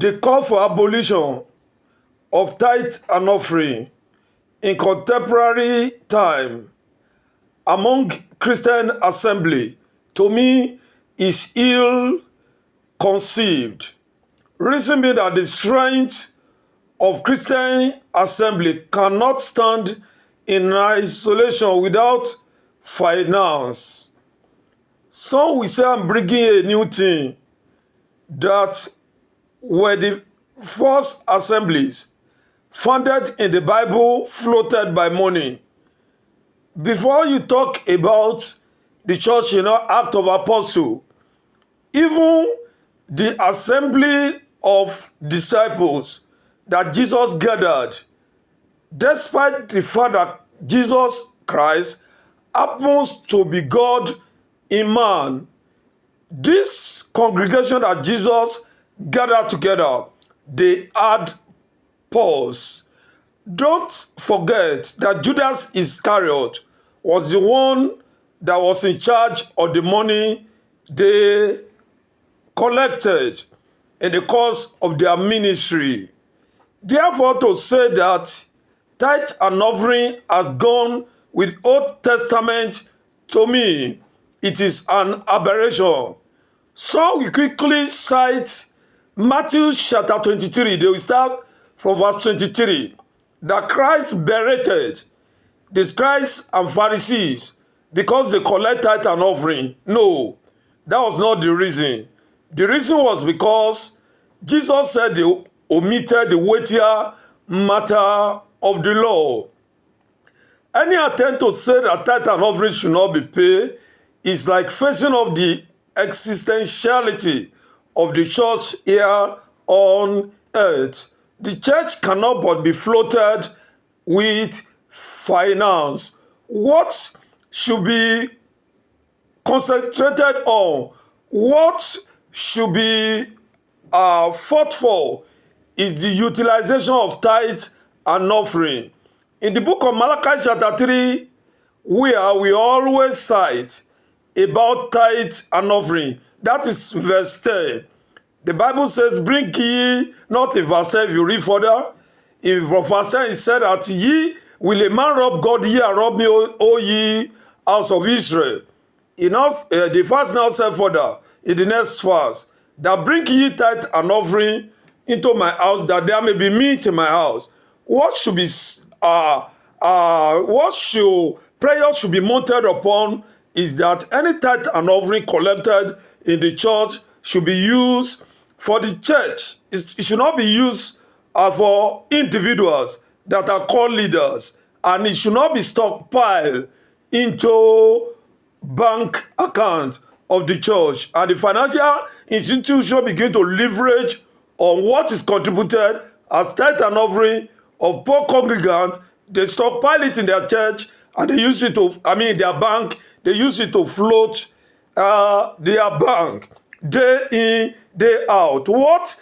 The call for abolition of tithe and offering in contemporary time among Christian assembly, to me, is ill conceived. Reason being that the strength of Christian assembly cannot stand in isolation without finance. Some will say I'm bringing a new thing, that were the first assemblies founded in the Bible floated by money. Before you talk about the church, Act of Apostle, even the assembly of disciples that Jesus gathered, despite the fact that Jesus Christ happens to be God in man, this congregation that Jesus gathered together, they had pause. Don't forget that Judas Iscariot was the one that was in charge of the money they collected in the course of their ministry. Therefore, to say that tithe and offering has gone with Old Testament, to me, it is an aberration. So we quickly cite Matthew chapter 23. They will start from verse 23. That Christ berated the scribes and Pharisees because they collect tithe and offering. No, that was not the reason. The reason was because Jesus said they omitted the weightier matter of the law. Any attempt to say that tithe and offering should not be paid is like facing off the existentiality of the church here on earth. The church cannot but be floated with finance. What should be concentrated on, what should be fought for, is the utilization of tithe and offering. In the book of Malachi chapter 3, where we always cite about tithe and offering, that is verse 10. The Bible says, bring ye, not in verse 10, if you read further, in verse 10 it said that ye, will a man rob God, ye and rob me, O ye house of Israel. The verse now said further, in the next verse, that bring ye tithe and offering into my house, that there may be meat in my house. What should be, prayer should be mounted upon is that any tithe and offering collected in the church should be used for the church. It should not be used for individuals that are called leaders, and it should not be stockpiled into bank account of the church, and the financial institution begin to leverage on what is contributed as tithe and offering of poor congregants. They stockpile it in their church, and they use it to, their bank, they use it to float their bank day in, day out. What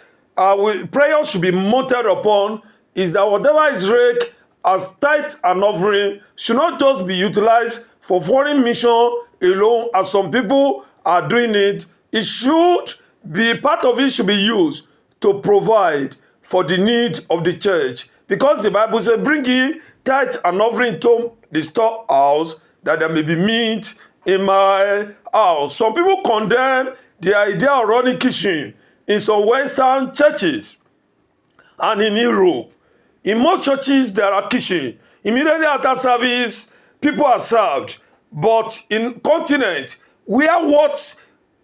prayer should be mounted upon is that whatever is raked as tithe and offering should not just be utilized for foreign mission alone, as some people are doing it. It should be, part of it should be used to provide for the need of the church. Because the Bible says, bring ye tithe and offering to the storehouse, that there may be meat in my house. Some people condemn the idea of running kitchen in some Western churches and in Europe. In most churches, there are kitchen. Immediately after service, people are served. But in continent, where what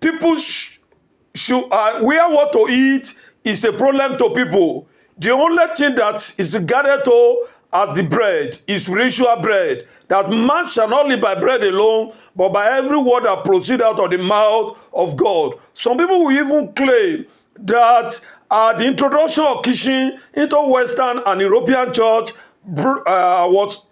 people where what to eat is a problem to people, the only thing that is regarded to as the bread is spiritual bread, that man shall not live by bread alone, but by every word that proceeds out of the mouth of God. Some people will even claim that the introduction of kitchen into Western and European church was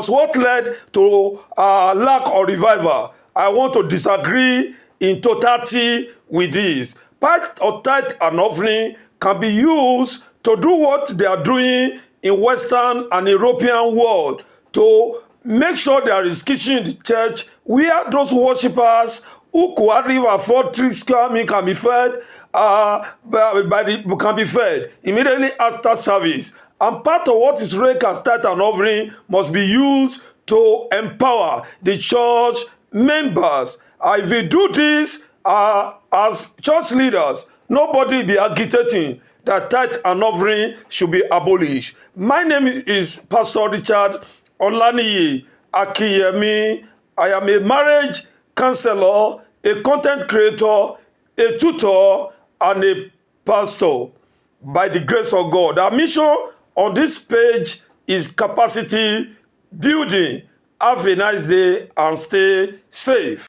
what led to lack of revival. I want to disagree in totality with this. Part of tithe and offering can be used to do what they are doing in Western and European world, to make sure there is kitchen in the church where those worshippers who could hardly afford 3 square meals can be fed, can be fed immediately after service. And part of what is raised as tithe and offering must be used to empower the church members. If we do this as church leaders, nobody be agitating that tithe and offering should be abolished. My name is Pastor Richard Olaniyi Akiyemi. I am a marriage counselor, a content creator, a tutor, and a pastor. By the grace of God, our mission on this page is capacity building. Have a nice day and stay safe.